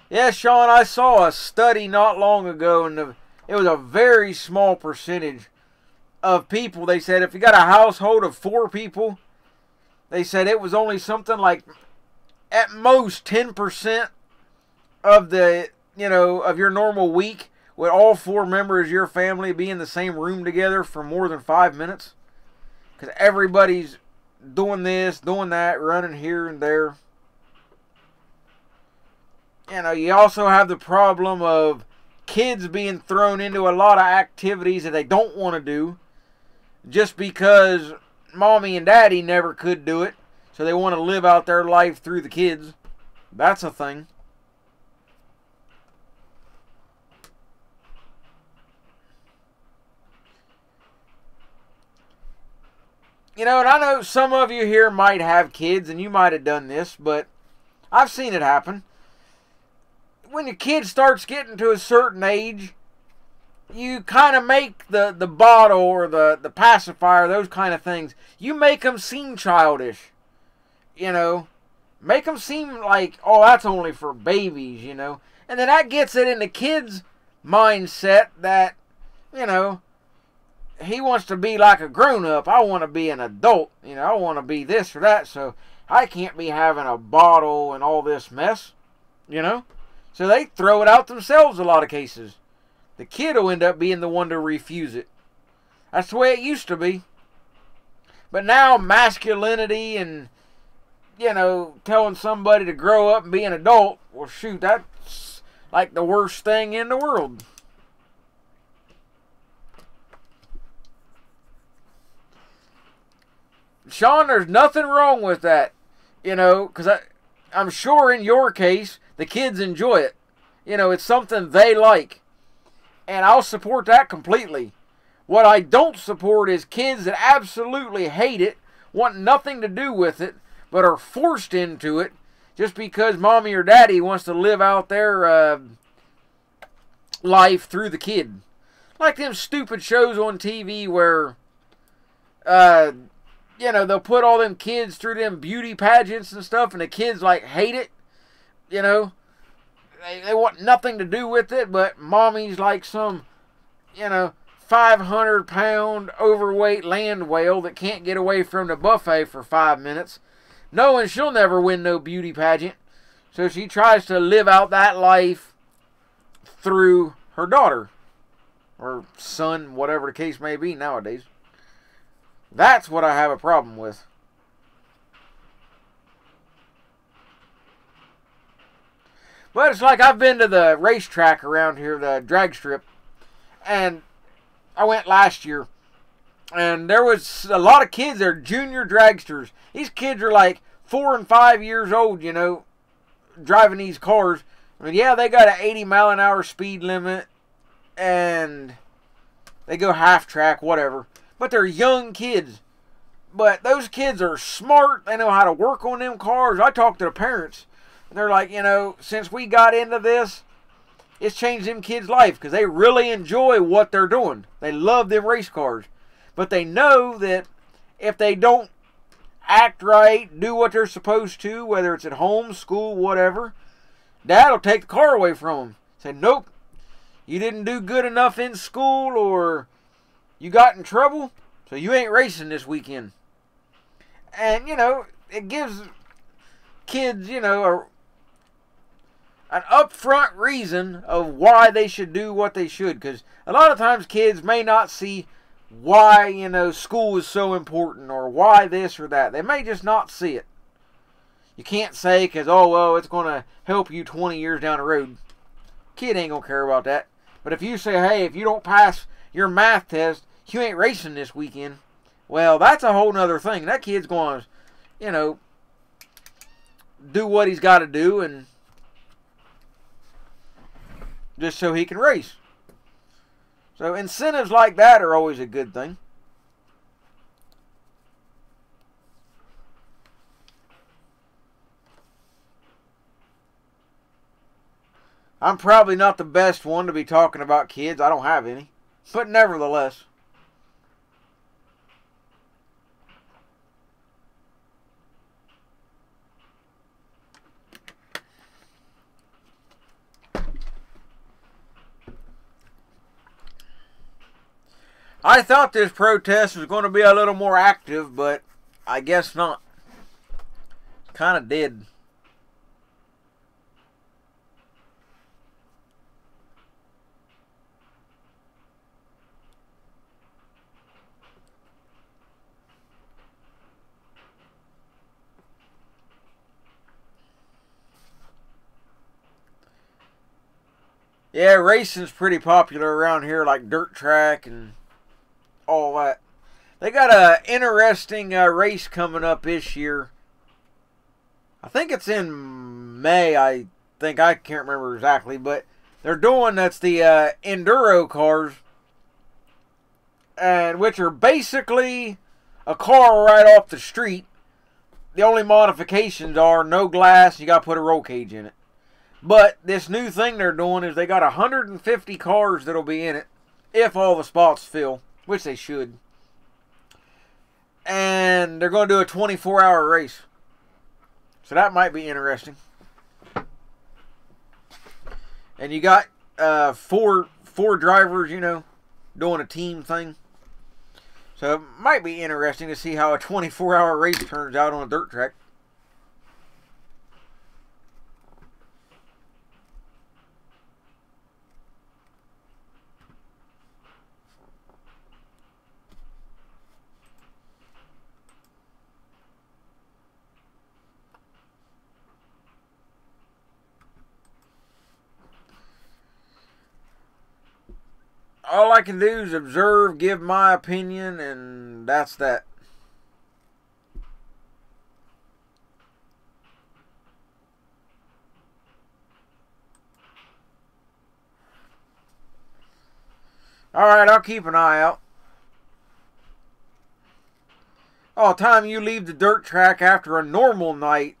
Yeah, Sean, I saw a study not long ago, and it was a very small percentage of people. They said if you got a household of 4 people, they said it was only something like at most 10% of the, you know, of your normal week would all 4 members of your family be in the same room together for more than 5 minutes. Because everybody's doing this, doing that, running here and there. You know, you also have the problem of kids being thrown into a lot of activities that they don't want to do just because mommy and daddy never could do it. So they want to live out their life through the kids. That's a thing. You know, and I know some of you here might have kids and you might have done this, but I've seen it happen. When your kid starts getting to a certain age, you kind of make the bottle or the pacifier, those kind of things, you make them seem childish. You know, make them seem like, oh, that's only for babies, you know. And then that gets it in the kid's mindset that, you know, he wants to be like a grown-up. I want to be an adult. You know, I want to be this or that, so I can't be having a bottle and all this mess, you know. So they throw it out themselves in a lot of cases. The kid will end up being the one to refuse it. That's the way it used to be. But now masculinity and, you know, telling somebody to grow up and be an adult, well, shoot, that's like the worst thing in the world. Sean, there's nothing wrong with that, you know, because I'm sure in your case, the kids enjoy it. You know, it's something they like. And I'll support that completely. What I don't support is kids that absolutely hate it, want nothing to do with it, but are forced into it just because mommy or daddy wants to live out their life through the kid. Like them stupid shows on TV where, you know, they'll put all them kids through them beauty pageants and stuff, and the kids, like, hate it. You know, they want nothing to do with it, but mommy's like some, you know, 500-pound overweight land whale that can't get away from the buffet for 5 minutes, knowing she'll never win no beauty pageant. So she tries to live out that life through her daughter or son, whatever the case may be nowadays. That's what I have a problem with. But it's like I've been to the racetrack around here, the drag strip, and I went last year, and there was a lot of kids there, junior dragsters. These kids are like 4 and 5 years old, you know, driving these cars. I mean, yeah, they got an 80-mile-an-hour speed limit, and they go half track, whatever. But they're young kids. But those kids are smart. They know how to work on them cars. I talked to the parents. They're like, you know, since we got into this, it's changed them kids' life because they really enjoy what they're doing. They love them race cars. But they know that if they don't act right, do what they're supposed to, whether it's at home, school, whatever, Dad will take the car away from them. Say, nope, you didn't do good enough in school or you got in trouble, so you ain't racing this weekend. And, you know, it gives kids, you know, an upfront reason of why they should do what they should. Because a lot of times kids may not see why, you know, school is so important or why this or that. They may just not see it. You can't say because, oh, well, it's going to help you 20 years down the road. Kid ain't going to care about that. But if you say, hey, if you don't pass your math test, you ain't racing this weekend. Well, that's a whole nother thing. That kid's going to, you know, do what he's got to do and just so he can race. So incentives like that are always a good thing. I'm probably not the best one to be talking about kids. I don't have any. But nevertheless. I thought this protest was going to be a little more active, but I guess not. Kind of did. Yeah, racing's pretty popular around here, like dirt track and all that. They got a interesting race coming up this year. I think it's in May. I can't remember exactly, but they're doing, that's the enduro cars, and which are basically a car right off the street. The only modifications are no glass. You got to put a roll cage in it. But this new thing they're doing is they got 150 cars that'll be in it if all the spots fill, which they should. And they're going to do a 24-hour race. So that might be interesting. And you got four drivers, you know, doing a team thing. So it might be interesting to see how a 24-hour race turns out on a dirt track. All I can do is observe, give my opinion, and that's that. Alright, I'll keep an eye out. All the time you leave the dirt track after a normal night,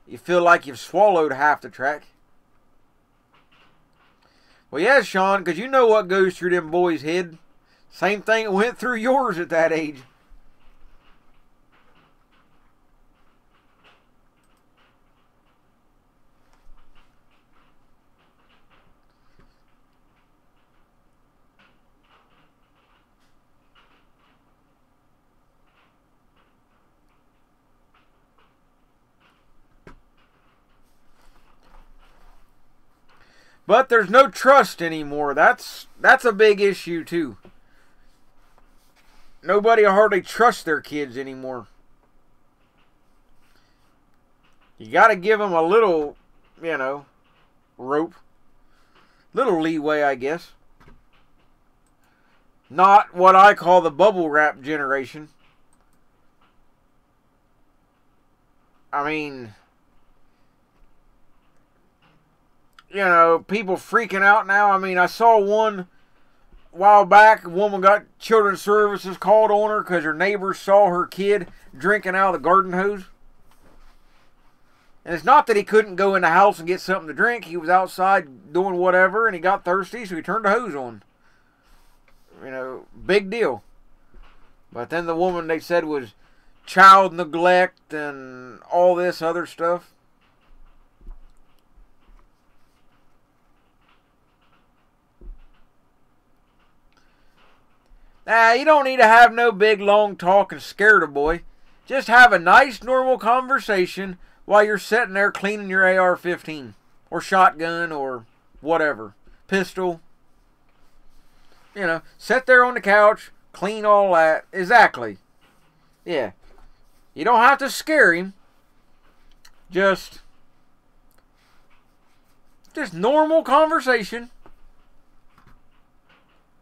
you feel like you've swallowed half the track. Well, yeah, Sean, because you know what goes through them boys' head. Same thing that went through yours at that age. But there's no trust anymore. That's a big issue too. Nobody hardly trusts their kids anymore. You got to give them a little, you know, rope. Little leeway, I guess. Not what I call the bubble wrap generation. I mean, you know, people freaking out now. I mean, I saw one a while back. A woman got children's services called on her because her neighbors saw her kid drinking out of the garden hose. And it's not that he couldn't go in the house and get something to drink. He was outside doing whatever and he got thirsty, so he turned the hose on. You know, big deal. But then the woman, they said, was child neglect and all this other stuff. Nah, you don't need to have no big long talk and scare the boy. Just have a nice normal conversation while you're sitting there cleaning your AR-15 or shotgun or whatever, pistol. You know, sit there on the couch, clean all that. Exactly. Yeah. You don't have to scare him. Just normal conversation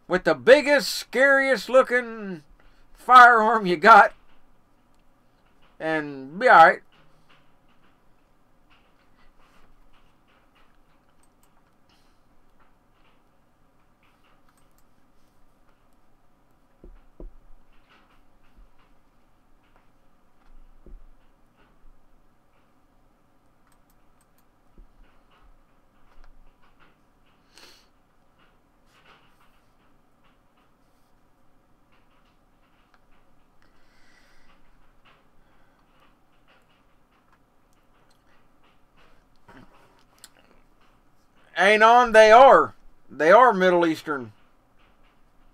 with the biggest, scariest looking firearm you got, and be alright. Anon, they are Middle Eastern.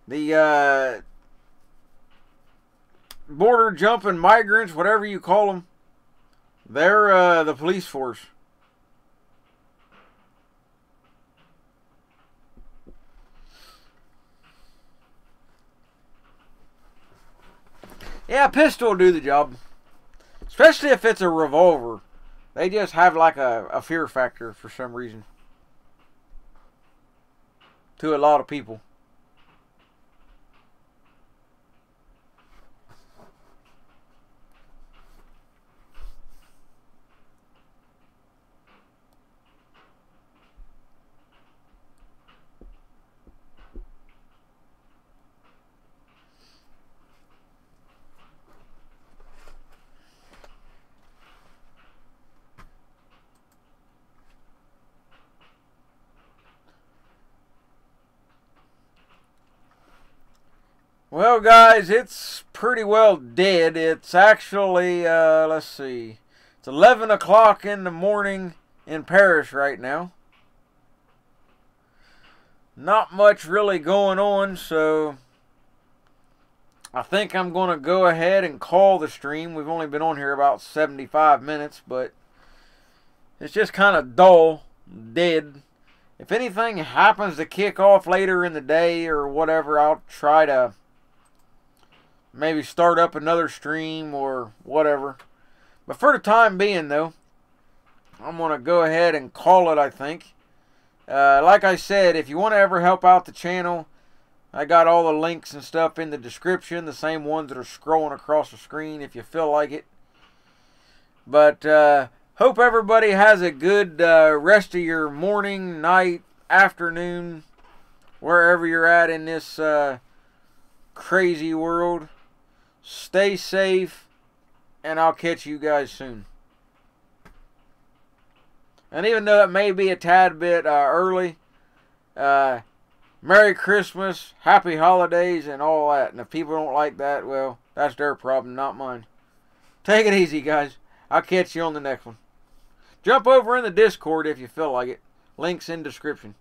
The border jumping migrants, whatever you call them, they're the police force. Yeah, a pistol will do the job, especially if it's a revolver. They just have like a fear factor for some reason. To a lot of people. Well, guys, it's pretty well dead. It's actually, let's see, it's 11 o'clock in the morning in Paris right now. Not much really going on, so I think I'm going to go ahead and call the stream. We've only been on here about 75 minutes, but it's just kind of dull, dead. If anything happens to kick off later in the day or whatever, I'll try to maybe start up another stream or whatever. But for the time being, though, I'm going to go ahead and call it, I think. Like I said, if you want to ever help out the channel, I got all the links and stuff in the description. The same ones that are scrolling across the screen if you feel like it. But hope everybody has a good rest of your morning, night, afternoon, wherever you're at in this crazy world. Stay safe, and I'll catch you guys soon. And even though it may be a tad bit early, Merry Christmas, Happy Holidays, and all that. And if people don't like that, well, that's their problem, not mine. Take it easy, guys. I'll catch you on the next one. Jump over in the Discord if you feel like it. Links in description.